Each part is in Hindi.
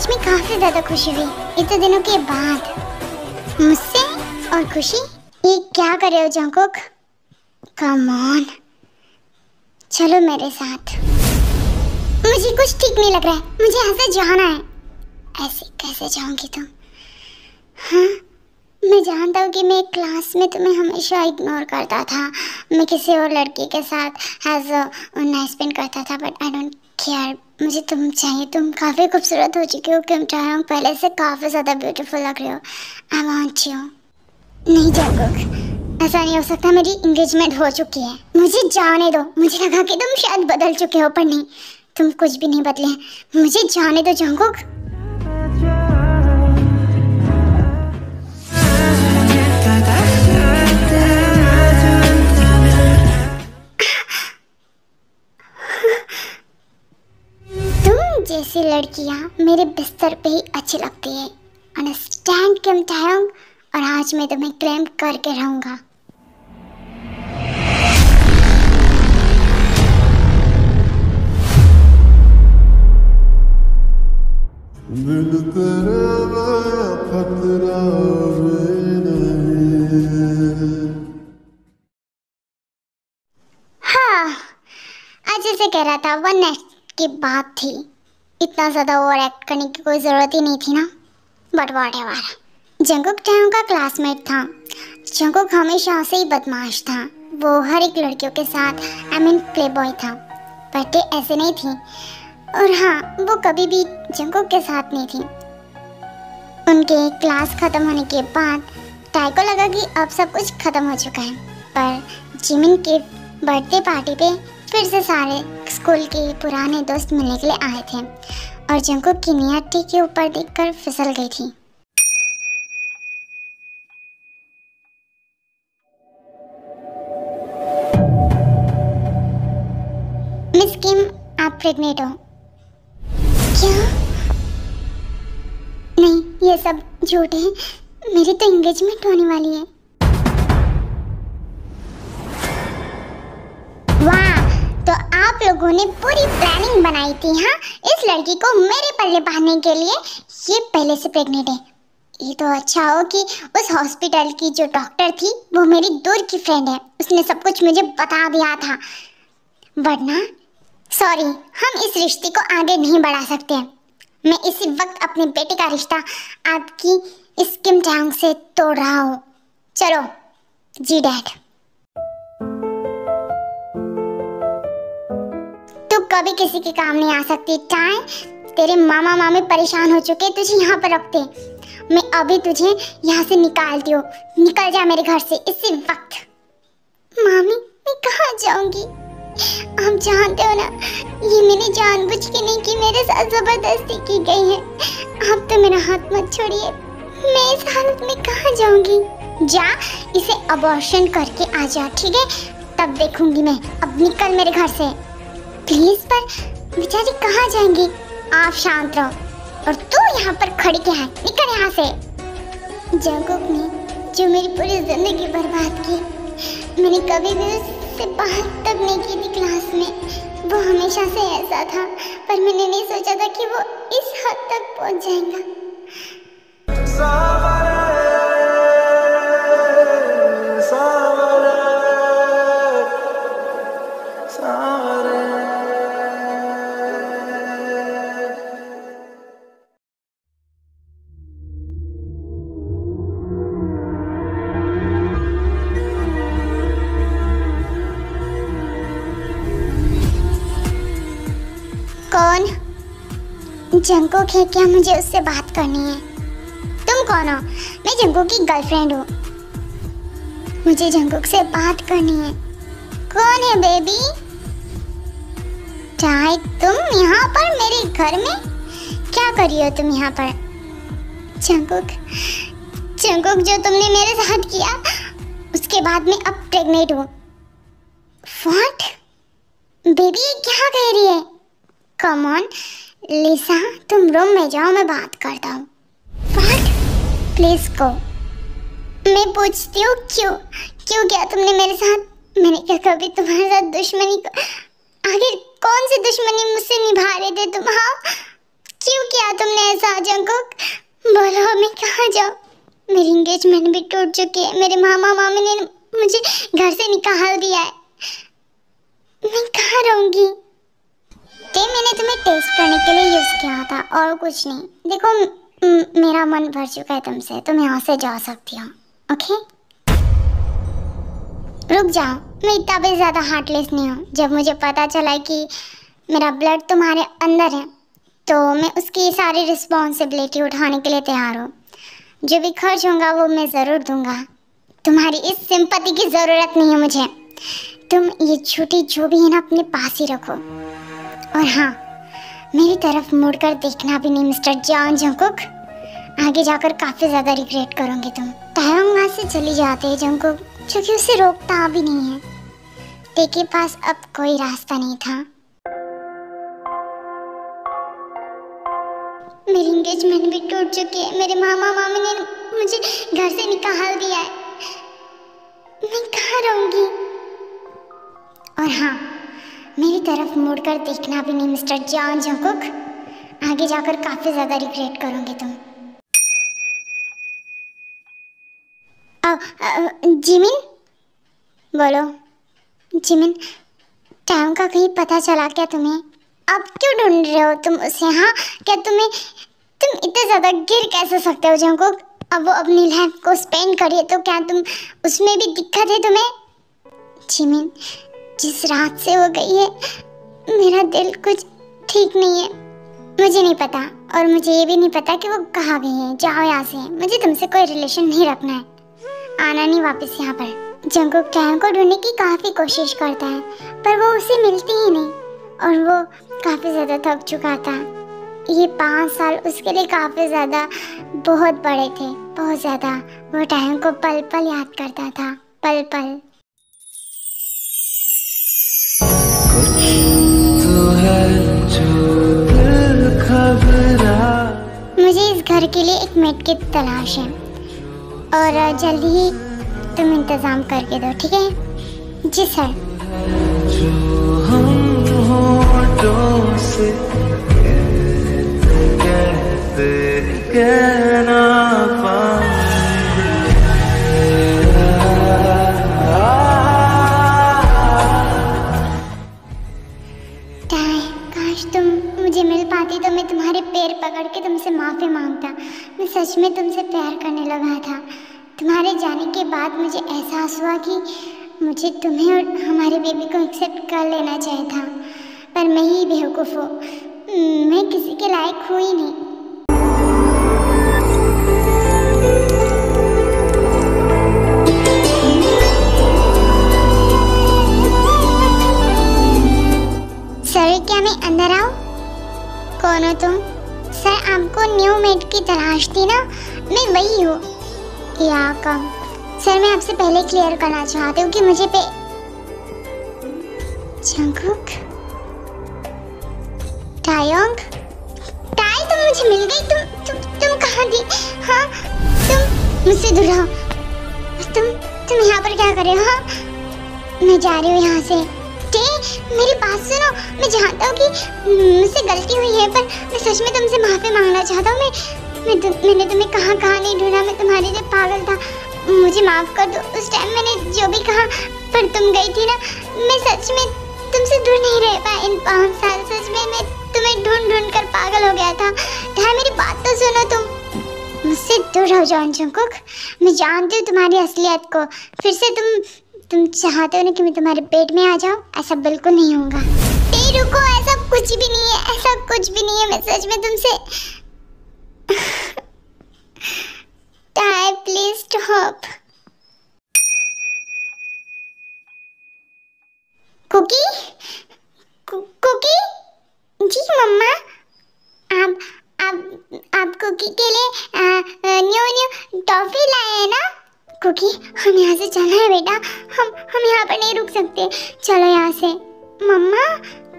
में काफी ज्यादा खुशी हुई इतने दिनों के बाद। मुझसे और खुशी, ये क्या कर रहे हो जंगकुक? कम ऑन, चलो मेरे साथ। मुझे कुछ ठीक नहीं लग रहा है, मुझे यहाँ से जाना है। ऐसे कैसे जाऊंगी तुम? हाँ, मैं जानता हूँ कि मैं क्लास में तुम्हें हमेशा इग्नोर करता था, मैं किसी और लड़की के साथ हैज़ नाइट स्पेंड करता था, बट आई डोंट केयर। मुझे तुम चाहिए, तुम काफ़ी खूबसूरत हो चुकी हो, किम चाहयोंग पहले से काफ़ी ज़्यादा ब्यूटीफुल लग रही हो। I want you. नहीं जंगकुक, ऐसा नहीं हो सकता, मेरी इंगेजमेंट हो चुकी है, मुझे जाने दो। मुझे लगा कि तुम शायद बदल चुके हो, पर नहीं, तुम कुछ भी नहीं बदले। मुझे जाने दो जंगकुक। जैसी लड़कियां मेरे बिस्तर पे ही अच्छी लगती है, अंडरस्टैंड किम चाहयोंग? और आज मैं तुम्हें क्लेम करके रहूंगा। हाँ, आज जैसे कह रहा था, वन नाइट की बात थी, इतना ज़्यादा ओवर एक्ट करने की कोई ज़रूरत ही नहीं थी ना। But whatever. जंगकुक चाहयोंग का क्लासमेट था। जंगकुक हमेशा से ही बदमाश था, वो हर एक लड़कियों के साथ प्ले बॉय था, बट ये ऐसे नहीं थी। और हाँ, वो कभी भी जंगकुक के साथ नहीं थी। उनके क्लास ख़त्म होने के बाद टाई को लगा कि अब सब कुछ ख़त्म हो चुका है, पर जिमिन के बर्थडे पार्टी पे फिर से सारे स्कूल के पुराने दोस्त मिलने के लिए आए थे, और जंगकुक की नियत टी के ऊपर देखकर फिसल गई थी। मिस किम, आप प्रेग्नेंट हो? क्या? नहीं, ये सब झूठ है, मेरी तो एंगेजमेंट होने वाली है। वाह, तो आप लोगों ने पूरी प्लानिंग बनाई थी हाँ, इस लड़की को मेरे पल्ले बांधने के लिए। ये पहले से प्रेग्नेंट है। ये तो अच्छा हो कि उस हॉस्पिटल की जो डॉक्टर थी वो मेरी दूर की फ्रेंड है, उसने सब कुछ मुझे बता दिया था, वरना सॉरी, हम इस रिश्ते को आगे नहीं बढ़ा सकते। मैं इसी वक्त अपने बेटे का रिश्ता आपकी इस किम चाहयोंग से तोड़ रहा हूँ। चलो जी डैड। तू कभी किसी के काम नहीं आ सकती टाई। तेरे मामा मामी परेशान हो चुके, तुझे यहाँ पर रखते। मैं अभी तुझे यहाँ से निकालती हूँ, निकल जा मेरे घर से इसी वक्त। मामी, मैं कहाँ जाऊंगी? आप जानते हो ना, ये मैंने जानबूझ के नहीं की, मेरे साथ जबरदस्ती की गई है। आप तो मेरा हाथ मत छोड़िए, मैं इस हालत में कहाँ जाऊंगी? जा, इसे अबॉर्शन करके आ जा, ठीक है? तब देखूंगी मैं। अब निकल मेरे घर से प्लीज। पर बेचारी कहाँ जाएंगी? आप शांत रहो, और तू यहाँ पर खड़ी क्या है? निकल यहाँ से। जंगकुक ने जो मेरी पूरी जिंदगी बर्बाद की, मैंने कभी भी उससे बात तक नहीं की थी क्लास में। वो हमेशा से ऐसा था, पर मैंने नहीं सोचा था कि वो इस हद तक पहुंच जाएगा। कौन? जंगकुक है क्या? मुझे उससे बात करनी है। तुम कौन हो? मैं जंगकुक की गर्लफ्रेंड हूँ, मुझे जंगकुक से बात करनी है। कौन है बेबी? चाहे तुम यहाँ पर मेरे घर में क्या कर रही हो? तुम यहाँ पर जंगकुक, जंगकुक जो तुमने मेरे साथ किया, उसके बाद मैं अब प्रेग्नेंट हूँ। व्हाट? बेबी ये क्या कह रही है? कम ऑन लिसा, तुम रूम में जाओ, मैं बात करता हूँ। व्हाट? Please go. मैं पूछती हूँ क्यों किया तुमने मेरे साथ? मैंने क्या कभी तुम्हारे साथ दुश्मनी? आखिर कौन सी दुश्मनी मुझसे निभा रहे थे तुम? हाँ, क्यों किया तुमने ऐसा जंकुक? बोलो मैं कहाँ जाऊँ? मेरी एंगेजमेंट भी टूट चुकी है, मेरे मामा मामी ने मुझे घर से निकाल दिया है, मैं कहाँ रहूँगी? मैंने तुम्हें टेस्ट करने के लिए यूज किया था और कुछ नहीं। देखो मेरा मन भर चुका है तुमसे, तुम यहाँ से जा सकती हो। ओके रुक जाओ, मैं इतना भी ज्यादा हार्टलेस नहीं हूँ। जब मुझे पता चला कि मेरा ब्लड तुम्हारे अंदर है तो मैं उसकी सारी रिस्पॉन्सिबिलिटी उठाने के लिए तैयार हूँ। जो भी खर्च होगा वो मैं ज़रूर दूंगा। तुम्हारी इस सिंपैथी की ज़रूरत नहीं है मुझे। तुम ये छुट्टी जो भी है ना अपने पास ही रखो। और हाँ, मेरी तरफ मुड़कर देखना भी नहीं मिस्टर जॉन जंकुक। आगे जाकर काफ़ी ज़्यादा रिग्रेट करोगे तुम। तायोंग वहाँ से चली जाते हैं जंकुक, क्योंकि उसे रोकता भी नहीं है। टे के पास अब कोई रास्ता नहीं था। मेरी एंगेजमेंट भी टूट चुकी है, मेरे मामा मामी ने मुझे घर से निकाल दिया है, मैं कहाँ रहूंगी? और हाँ, मेरी तरफ मुड़कर देखना भी नहीं मिस्टर जॉन जंकुक। आगे जाकर काफी ज्यादा रिग्रेट करोगे तुम। जिमिन बोलो। जिमिन, टाइम का कहीं पता चला क्या तुम्हें? अब क्यों ढूंढ रहे हो तुम उसे? हाँ, क्या तुम इतने ज्यादा गिर कैसे सकते हो जंकुक? अब वो अपनी लाइफ को स्पेंड करिए तो क्या तुम उसमें भी दिक्कत है तुम्हें? जिमिन, जिस रात से वो गई है मेरा दिल कुछ ठीक नहीं है। मुझे नहीं पता, और मुझे ये भी नहीं पता कि वो कहाँ गई है। जाओ यहाँ से, मुझे तुमसे कोई रिलेशन नहीं रखना है। आना नहीं वापस यहाँ पर। जंकुक टाइम को ढूंढने की काफ़ी कोशिश करता है पर वो उसे मिलती ही नहीं, और वो काफ़ी ज़्यादा थक चुका था। ये 5 साल उसके लिए काफ़ी ज़्यादा बहुत बड़े थे, बहुत ज़्यादा। वो टाइम को पल पल याद करता था, पल पल। मुझे इस घर के लिए एक मेड की तलाश है और जल्दी ही तुम इंतज़ाम करके दो, ठीक है? जी सर। जो हम होठों से कहना काश तुम मुझे मिल पाती तो मैं तुम्हारे पैर पकड़ के तुमसे माफ़ी मांगता। मैं सच में तुमसे प्यार करने लगा था। तुम्हारे जाने के बाद मुझे एहसास हुआ कि मुझे तुम्हें और हमारे बेबी को एक्सेप्ट कर लेना चाहिए था, पर मैं ही बेवकूफ़ हूँ। मैं किसी के लायक हूँ ही नहीं। सर, क्या मैं अंदर आऊँ? कौन हो तुम? सर, आपको न्यू मेड की तलाश थी ना? मैं वही हूँ। या कम। सर, मैं आपसे पहले क्लियर करना चाहती हूँ कि मुझे जंकुक, तायोंग, ताई, तुम मुझे मिल गई। तुम कहाँ थी? हाँ, तुम मुझसे दूर रहो। तुम यहाँ पर क्या कर रहे हो? हाँ, मैं जा रही हूँ यहाँ से। मेरी बात सुनो, मैं जानता हूँ कि मुझसे गलती हुई है, पर मैं सच में तुमसे माफ़ी मांगना चाहता हूँ। मैंने तुम्हें कहाँ नहीं ढूंढा, मैं तुम्हारे लिए पागल था। मुझे माफ़ कर दो। उस टाइम मैंने जो भी कहा, पर तुम गई थी ना। मैं सच में तुमसे दूर नहीं रह पाया इन 5 साल। सच में मैं तुम्हें ढूंढ कर पागल हो गया था। क्या मेरी बात तो सुनो, तुम मुझसे दूर हो जाओ जंकुक। मैं जानती हूँ तुम्हारी असलियत को। फिर से तुम चाहते हो ना कि मैं तुम्हारे पेट में आ जाऊं? ऐसा बिल्कुल नहीं होगा। रुको, ऐसा कुछ भी नहीं है, ऐसा कुछ भी नहीं है। मैं सच में तुमसे प्लीज स्टॉप। कुकी, कुकी जी मम्मा, आप कुकी के लिए न्यू टॉफी लाए हैं ना? कुकी, हम यहाँ से चलना है बेटा। हम यहाँ पर नहीं रुक सकते। चलो यहाँ से। मम्मा,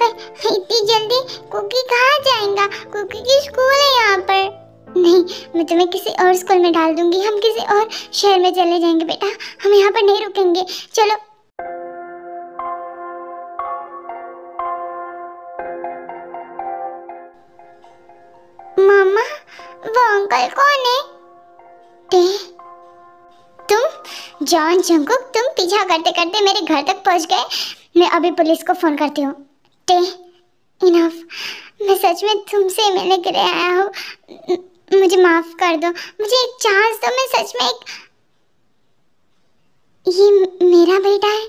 पर इतनी जल्दी कुकी कहाँ जाएगा? कुकी की स्कूल है यहाँ पर। नहीं, मैं तुम्हें किसी और स्कूल में डाल दूंगी। हम किसी और शहर में चले जाएंगे बेटा। हम यहाँ पर नहीं रुकेंगे। चलो। वो अंकल कौन है? टे, तुम जॉन जंगकुक, तुम पीछा करते करते मेरे घर तक पहुंच गए। मैं अभी पुलिस को फोन करती हूँ। टे, इनफ। मैं सच में तुमसे मिलने के लिए आया हूँ। मुझे माफ कर दो, मुझे एक चांस दो। मैं सच में ये मेरा बेटा है।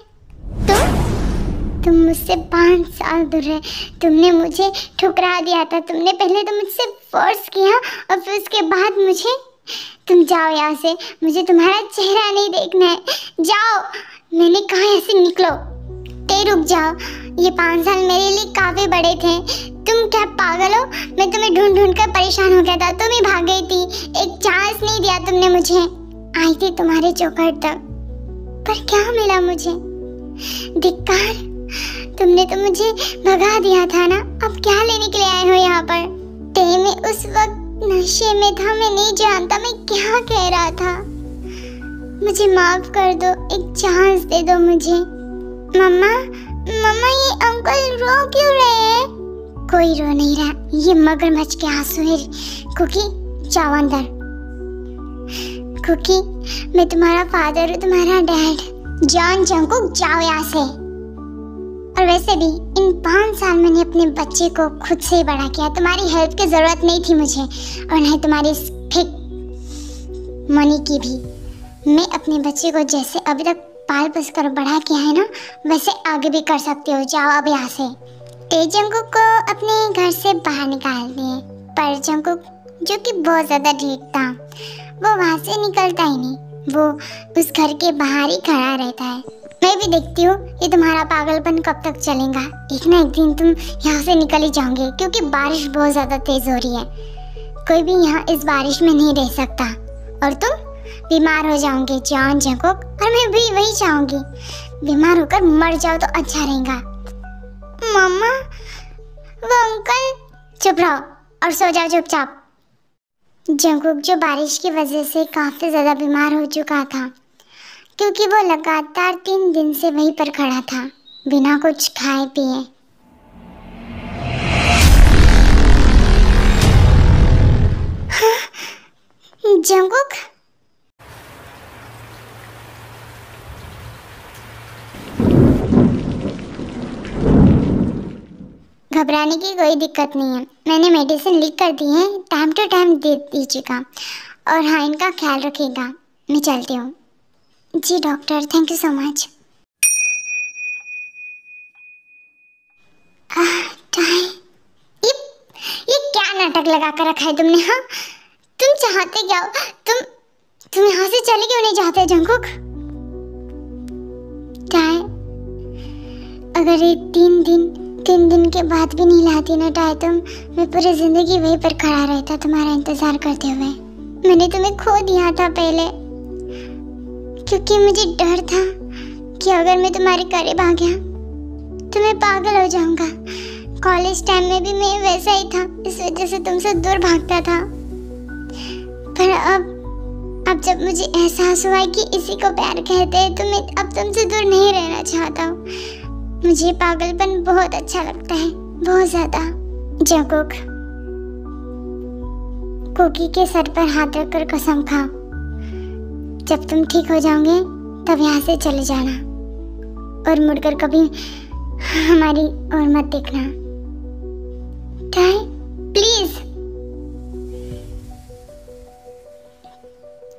तुम मुझसे 5 साल दूर है। तुमने मुझे ठुकरा दिया था। तुमने पहले तो मुझसे फोर्स किया और फिर उसके बाद मुझे। तुम जाओ यहाँ से, मुझे तुम्हारा चेहरा नहीं देखना है। जाओ, मैंने कहा यहाँ से निकलो। ते रुक जाओ, ये 5 साल मेरे लिए काफी बड़े थे। तुम क्या पागल हो? मैं तुम्हें ढूंढ ढूंढ कर परेशान हो गया था, तुम ही भाग गई थी। एक चांस नहीं दिया तुमने मुझे। आई थी तुम्हारे चौखट तक, पर क्या मिला मुझे? धिक्कार, तुमने तो मुझे भगा दिया था ना। अब क्या लेने के लिए आए हो यहाँ पर? ते, मैं उस वक्त नशे में था, मैं नहीं जानता मैं क्या कह रहा था। मुझे माफ कर दो, एक चांस दे दो मुझे। मम्मा, मम्मा, ये अंकल रो क्यों रहे हैं? कोई रो नहीं रहा, ये मगरमच्छ के आंसू है। कुकी, जाओ अंदर। कुकी, मैं तुम्हारा फादर हूँ, तुम्हारा डैड। जॉन जंगकुक, जाओ यहाँ से। और वैसे भी इन 5 साल मैंने अपने बच्चे को खुद से बड़ा किया। तुम्हारी हेल्प की जरूरत नहीं थी मुझे, और न ही तुम्हारी फिक मनी की भी। मैं अपने बच्चे को जैसे अभी तक पाल पोस कर बड़ा किया है ना, वैसे आगे भी कर सकते हो। जाओ अब यहाँ से। ते जंगकुक को अपने घर से बाहर निकाल दिए, पर जंगकुक जो कि बहुत ज्यादा ढीठ था, वो वहाँ से निकलता ही नहीं। वो उस घर के बाहर ही खड़ा रहता है। मैं भी देखती हूँ ये तुम्हारा पागलपन कब तक चलेगा। एक ना एक दिन तुम यहाँ से निकल ही जाओगे, क्योंकि बारिश बहुत ज्यादा तेज हो रही है। कोई भी यहाँ इस बारिश में नहीं रह सकता, और तुम बीमार हो जाओगे जॉन जंगकुक। और मैं भी वही चाहूंगी, बीमार होकर मर जाओ तो अच्छा रहेगा। मम्मा, वो अंकल। चुप रहो और सो जाओ चुपचाप। जंगकुक जो बारिश की वजह से काफी ज्यादा बीमार हो चुका था, क्योंकि वो लगातार 3 दिन से वहीं पर खड़ा था बिना कुछ खाए पिए। जंगकुक, घबराने की कोई दिक्कत नहीं है। मैंने मेडिसिन लिख कर दी है, टाइम टू टाइम दे दीजिएगा। और हाँ, इनका ख्याल रखिएगा। मैं चलती हूँ। जी doctor, thank you so much. ये क्या नाटक लगा कर रखा है तुमने? हाँ, तुम चाहते क्या हो? तुम यहाँ से चले क्यों नहीं जाते जंगकुक? टाई, अगर ये 3 दिन के बाद भी नहीं लाती ना टाई, मैं पूरी जिंदगी वहीं पर खड़ा रहता तुम्हारा इंतजार करते हुए। मैंने तुम्हें खो दिया था पहले, क्योंकि मुझे डर था कि अगर मैं तुम्हारे करीब आ गया तो मैं पागल हो जाऊंगा। कॉलेज टाइम में भी मैं वैसा ही था, इस वजह से तुमसे दूर भागता था। पर अब जब मुझे एहसास हुआ कि इसी को प्यार कहते हैं, तो मैं अब तुमसे दूर नहीं रहना चाहता हूँ। मुझे पागलपन बहुत अच्छा लगता है, बहुत ज्यादा। जंगकुक, कुकी के सर पर हाथ रखकर कसम खाओ, जब तुम ठीक हो जाओगे तब यहाँ से चले जाना, और मुड़कर कभी हमारी ओर मत देखना। Tie, please.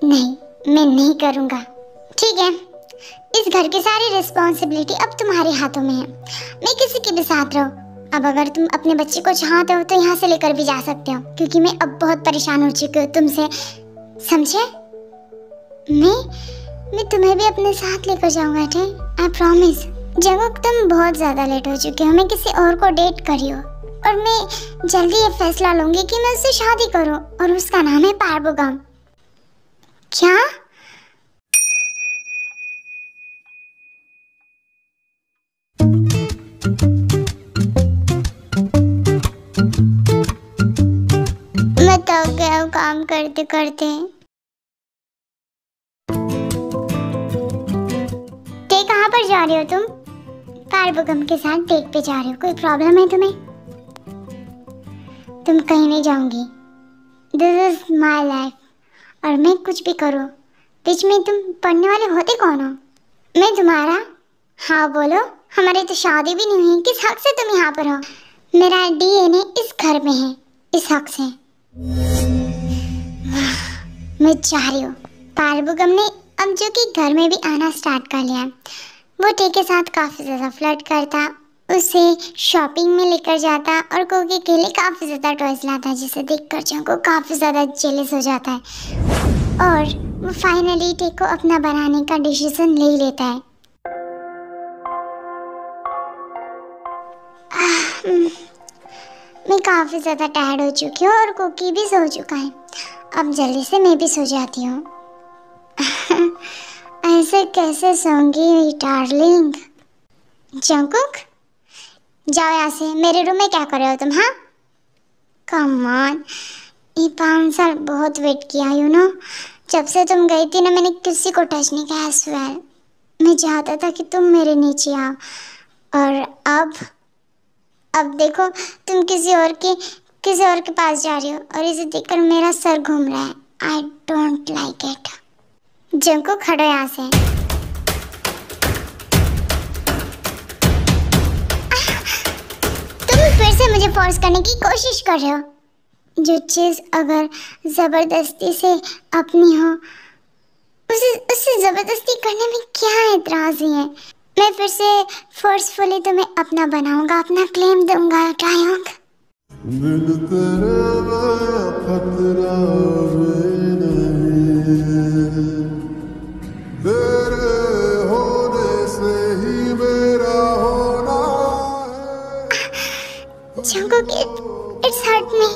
नहीं, मैं नहीं करूँगा। ठीक है, इस घर की सारी रिस्पॉन्सिबिलिटी अब तुम्हारे हाथों में है। मैं किसी के भी साथ रहूं। अब अगर तुम अपने बच्चे को चाहते हो तो यहाँ से लेकर भी जा सकते हो, क्योंकि मैं अब बहुत परेशान हो चुकी हूँ तुमसे, समझे? मैं तुम्हें भी अपने साथ लेकर जाऊंगा, ठीक? I promise. जंगकुक, तुम बहुत ज्यादा लेट हो चुके हो। मैं किसी और को डेट करी हूँ, और मैं जल्दी ये फैसला लूंगी कि मैं उससे शादी करूँ, और उसका नाम है पार्बुगम। क्या? मैं थक गया हूँ काम करते करते। ते, कहाँ पर जा रही हो तुम? पार्बुगम के साथ डेट पे जा रही हो? कोई प्रॉब्लम है तुम्हें? तुम कहीं नहीं जाओगी। दिस इज माई लाइफ और मैं कुछ भी करूँ, बीच में तुम पढ़ने वाले होते कौन हो? मैं तुम्हारा? हाँ बोलो, हमारी तो शादी भी नहीं हुई, किस हक से तुम यहाँ पर हो? मेरा डीएनए इस घर में है, इस हक से। मैं चाह रही हूँ पार्वगम ने अब जो कि घर में भी आना स्टार्ट कर लिया है। वो टे के साथ काफ़ी ज़्यादा फ्लर्ट करता, उसे शॉपिंग में लेकर जाता और कोकी के लिए काफ़ी ज़्यादा टॉयज लाता, जिसे देखकर चंको काफ़ी ज़्यादा जेलस हो जाता है और वो फाइनली टे को अपना बनाने का डिसीजन ले लेता है। मैं काफ़ी ज़्यादा टायर्ड हो चुकी हूँ और कोकी भी सो चुका है। अब जल्दी से मैं भी सो जाती हूँ। ऐसे कैसे सोऊंगी डार्लिंग? जंकुक, जाओ यहाँ से, मेरे रूम में क्या कर रहे हो तुम? हाँ, कम ऑन, ये 5 साल बहुत वेट किया यू नो। जब से तुम गई थी ना, मैंने किसी को टच नहीं किया। स्वेल, मैं चाहता था कि तुम मेरे नीचे आओ और अब देखो तुम किसी और के पास जा रही हो और इसे देखकर मेरा सर घूम रहा है। I don't like it. Junko, खड़ो यहाँ से। तुम फिर से मुझे फोर्स करने की कोशिश कर रहे हो। जो चीज़ अगर ज़बरदस्ती से अपनी हो, उसे ज़बरदस्ती करने में क्या एतराज़ है? मैं फिर से फोर्सफुली तुम्हें अपना बनाऊंगा, अपना क्लेम दूंगा। टायोंग, इट्स हर्ट मी।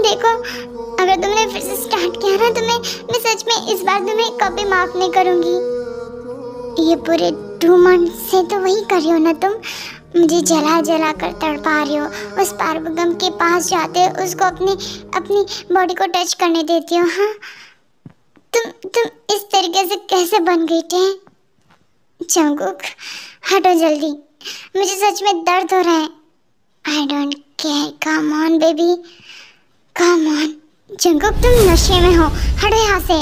देखो, अगर तुमने फिर से स्टार्ट किया ना तो मैं सच में इस बार तुम्हें कभी माफ नहीं करूंगी। ये पूरे 2 मंथ से तो वही कर रही हो ना तुम, मुझे जला जला कर तड़पा रही हो। उस पार्वगम के पास जाते हो, उसको अपनी बॉडी को टच करने देती हो। हाँ, तुम इस तरीके से कैसे बन गई थे? जंकुक, हटो जल्दी, मुझे सच में दर्द हो रहा है। I don't care, come on baby, come on. Jungkook, तुम नशे में हो, हटो यहाँ से।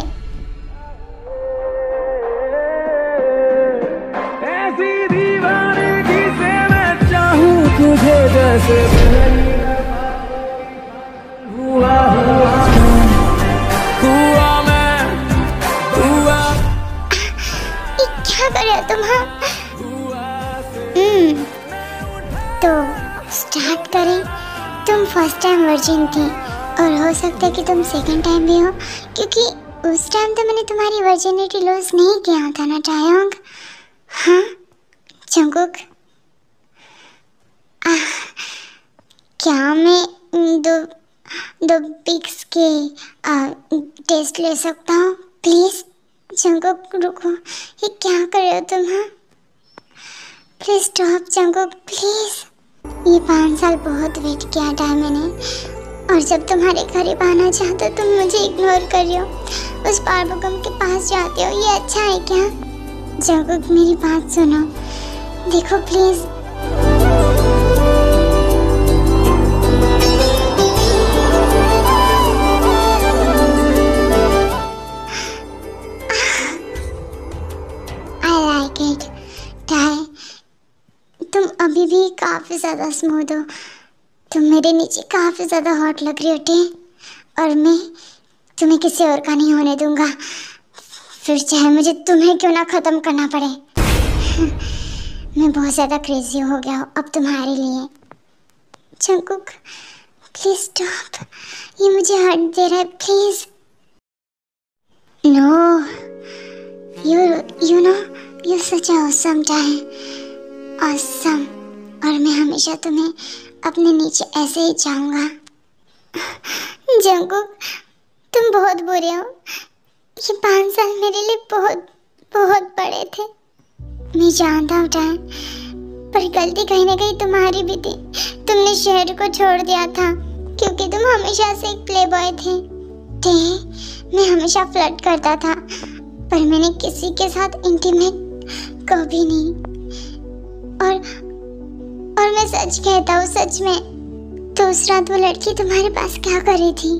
ऐसी दीवानगी से मैं चाहूं तुझे जैसे हुआ क्या कर रहे हो तुम? हाँ, तो स्टार्ट करें। तुम फर्स्ट टाइम वर्जिन थी और हो सकता है कि तुम सेकंड टाइम भी हो, क्योंकि उस टाइम तो मैंने तुम्हारी वर्जिनिटी लूज नहीं किया था ना टायोंग। हाँ जंकुक, क्या मैं दो पिक्स के टेस्ट ले सकता हूँ प्लीज? जंकुक रुको, ये क्या कर रहे हो तुम? हाँ प्लीज स्टॉप जंकुक, प्लीज। ये 5 साल बहुत वेट किया था मैंने, और जब तुम्हारे करीब आना चाहते तुम मुझे इग्नोर कर रहे हो, उस पार्वगम के पास जाते हो। ये अच्छा है क्या? जंकुक मेरी बात सुनो, देखो please. I like it tie, तुम अभी भी काफी ज्यादा स्मूथ हो। तुम मेरे नीचे काफी ज्यादा हॉट लग रही हो टे, और मैं तुम्हें किसी और का नहीं होने दूंगा, फिर चाहे मुझे तुम्हें क्यों ना खत्म करना पड़े। मैं बहुत ज़्यादा क्रेजी हो गया हूँ अब तुम्हारे लिए। जंकुक प्लीज स्टॉप, ये मुझे हर्ट दे रहा है, please. No, you know you such awesome time, awesome, और मैं हमेशा तुम्हें अपने नीचे ऐसे ही चाहूँगा। जंकुक तुम बहुत बुरे हो, ये 5 साल मेरे लिए बहुत बहुत बड़े थे। मैं जानता हूँ टाइम, पर गलती कहीं ना कहीं तुम्हारी भी थी। तुमने शहर को छोड़ दिया था क्योंकि तुम हमेशा से एक प्ले बॉय थे। मैं हमेशा फ्लर्ट करता था, पर मैंने किसी के साथ इंटीमेट कभी नहीं। और मैं सच कहता हूँ, सच में, तो उस रात वो लड़की तुम्हारे पास क्या कर रही थी?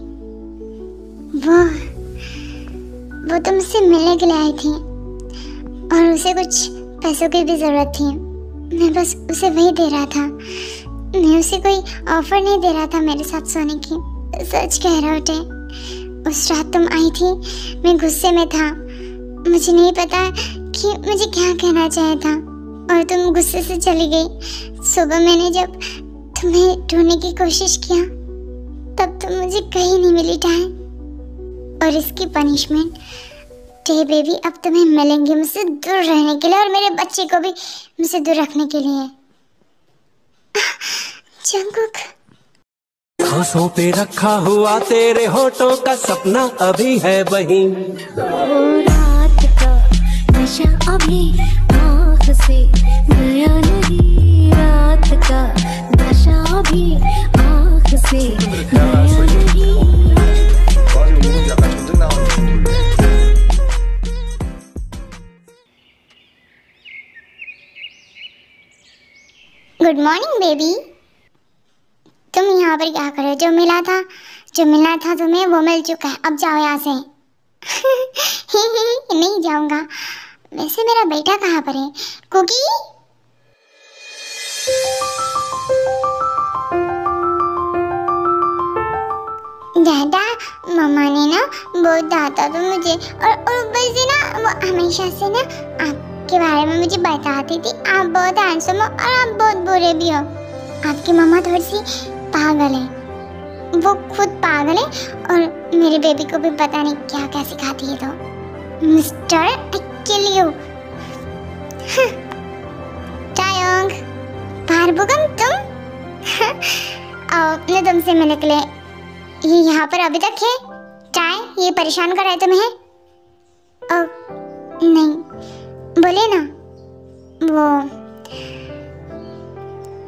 वो तुमसे मिलने के लिए आई थी और उसे कुछ पैसों की भी ज़रूरत थी। मैं बस उसे वही दे रहा था। मैं उसे कोई ऑफर नहीं दे रहा था मेरे साथ सोने की। सच कह रहा टे, उस रात तुम आई थी, मैं गुस्से में था। मुझे नहीं पता कि मुझे क्या कहना चाहिए था और तुम गुस्से से चली गई। सुबह मैंने जब तुम्हें ढूंढने की कोशिश किया तब तुम मुझे कहीं नहीं मिली टाइम। और इसकी पनिशमेंट टे बेबी अब तुम्हें मिलेंगे मुझसे दूर रहने के लिए और मेरे बच्चे को भी मुझसे दूर रखने के लिए। जंगकुक, सांसों पे रखा हुआ तेरे होठों का सपना अभी है वही। रात का नशा अभी आँख से गया नहीं, रात का नशा अभी आँख से गया नहीं। Good morning baby. तुम यहाँ पर क्या कर रहे हो? जो मिलना था तुम्हें वो मिल चुका है, अब जाओ यहाँ से। नहीं जाऊंगा। वैसे मेरा बेटा कहाँ पर है? कुकी, दादा मम्मा ने ना बहुत डांटा तो मुझे और ऊपर से ना वो हमेशा से ना आपके बारे में मुझे बताती थी। आप बहुत हैंडसम हो और आप बहुत बुरे भी हो। आपकी मम्मा थोड़ी सी पागल है, वो खुद पागल है और मेरे बेबी को भी पता नहीं क्या क्या सिखाती है। तो मिस्टर आई किल यू। टायोंग, पारबुगम तुम? मैं तुमसे मिलने के लिए ये यहाँ पर अभी तक है। टाय, ये परेशान कर रहा है तुम्हें? नहीं, बोले ना। वो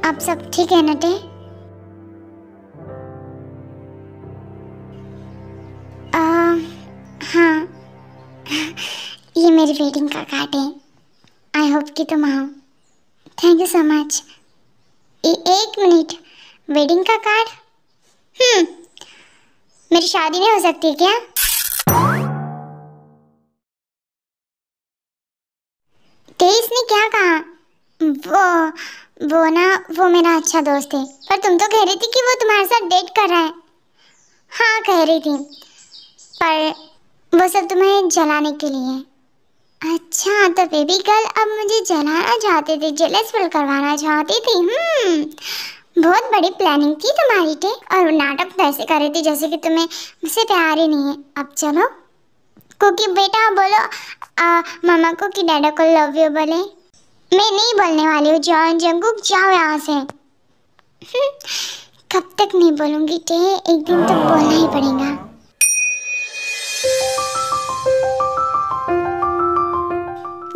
अब सब ठीक है नटे? हाँ, ये मेरी वेडिंग का कार्ड है। आई होप कि तुम आओ। Thank you so much. एक मिनट, वेडिंग का कार्ड? मेरी शादी नहीं हो सकती क्या? तेज ने क्या कहा? वो मेरा अच्छा दोस्त है। पर तुम तो कह रही थी कि वो तुम्हारे साथ डेट कर रहा है। हाँ कह रही थी, पर वो सब तुम्हें जलाने के लिए। अच्छा, तो बेबी गर्ल अब मुझे जलाना चाहते थे, जेलस फील करवाना चाहती थी। बहुत बड़ी प्लानिंग थी तुम्हारी टे, और नाटक तो ऐसे कर रही थी जैसे कि तुम्हें मुझसे प्यार ही नहीं है। अब चलो कुकी बेटा बोलो मामा को कि डैडा को लव यू बोले। मैं नहीं बोलने वाली हूँ। जंगकुक जाओ यहाँ से। कब तक नहीं बोलूँगी टे, एक दिन तो बोलना ही पड़ेगा।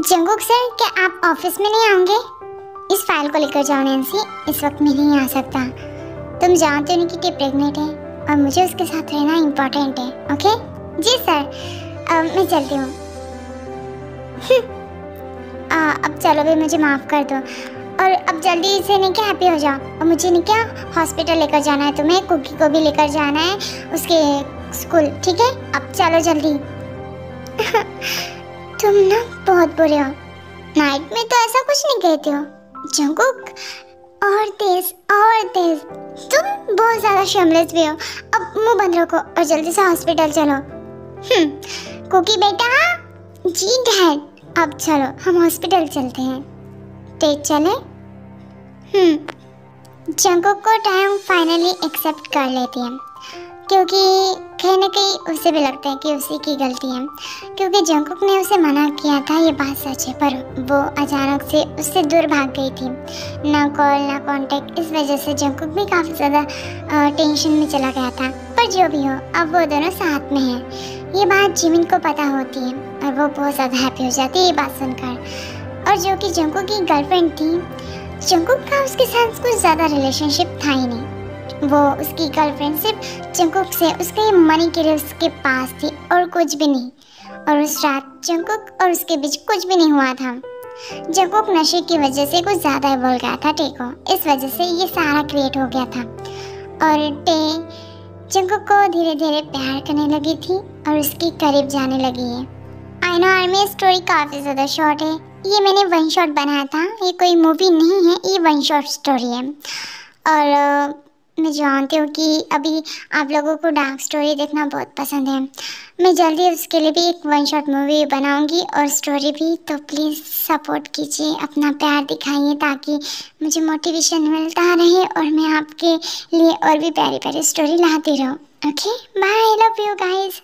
जंगकुक सर, क्या आप ऑफिस में नहीं आएंगे? इस फाइल को लेकर जाओ नैन्सी, इस वक्त मैं नहीं आ सकता। तुम जानते हो उनकी टी प्रेग्नेंट है और मुझे उसके साथ रहना इम्पोर्टेंट है। ओके? जी सर, मैं चलती हूँ। अब चलो भी, मुझे माफ़ कर दो और अब जल्दी से नहीं क्या हैप्पी हो जाओ। और मुझे नहीं क्या हॉस्पिटल लेकर जाना है तुम्हें, कुकी को भी लेकर जाना है उसके स्कूल। ठीक है, अब चलो जल्दी। तुम ना बहुत बुरे हो। नाइट में तो ऐसा कुछ नहीं कहते हो जंगकुक। और तेज तुम बहुत ज़्यादा शर्मलेस भी हो। अब मुंह बंद रखो और जल्दी से हॉस्पिटल चलो। कुकी बेटा। जी डैड, अब चलो हम हॉस्पिटल चलते हैं। तेज चले? जंगकुक को टाइम फाइनली एक्सेप्ट कर लेती है, क्योंकि कहीं ना कहीं उसे भी लगता है कि उसी की गलती है, क्योंकि जंगकुक ने उसे मना किया था। ये बात सच है, पर वो अचानक से उससे दूर भाग गई थी। ना कॉल ना कांटेक्ट, इस वजह से जंगकुक भी काफ़ी ज़्यादा टेंशन में चला गया था। पर जो भी हो, अब वो दोनों साथ में हैं। ये बात जिमिन को पता होती है और वो बहुत ज़्यादा हैप्पी हो जाती है ये बात सुनकर। और जो कि जंगकुक की गर्लफ्रेंड थी, जंगकुक का उसके साथ कुछ ज़्यादा रिलेशनशिप था ही नहीं। वो उसकी गर्लफ्रेंड सिर्फ जंगकुक से उसके मनी के लिए उसके पास थी और कुछ भी नहीं। और उस रात जंगकुक और उसके बीच कुछ भी नहीं हुआ था। जंगकुक नशे की वजह से कुछ ज़्यादा ही बोल गया था टे को, इस वजह से ये सारा क्रिएट हो गया था। और टे जंगकुक को धीरे धीरे प्यार करने लगी थी और उसके करीब जाने लगी है। आई नो आर्मी स्टोरी काफ़ी ज़्यादा शॉर्ट है, ये मैंने वन शॉट बनाया था, ये कोई मूवी नहीं है, ये वन शॉट स्टोरी है। और मैं जानती हूँ कि अभी आप लोगों को डार्क स्टोरी देखना बहुत पसंद है। मैं जल्दी उसके लिए भी एक वन शॉट मूवी बनाऊंगी और स्टोरी भी, तो प्लीज़ सपोर्ट कीजिए, अपना प्यार दिखाइए ताकि मुझे मोटिवेशन मिलता रहे और मैं आपके लिए और भी प्यारी प्यारी स्टोरी लाती रहूँ। Okay bye, love you guys.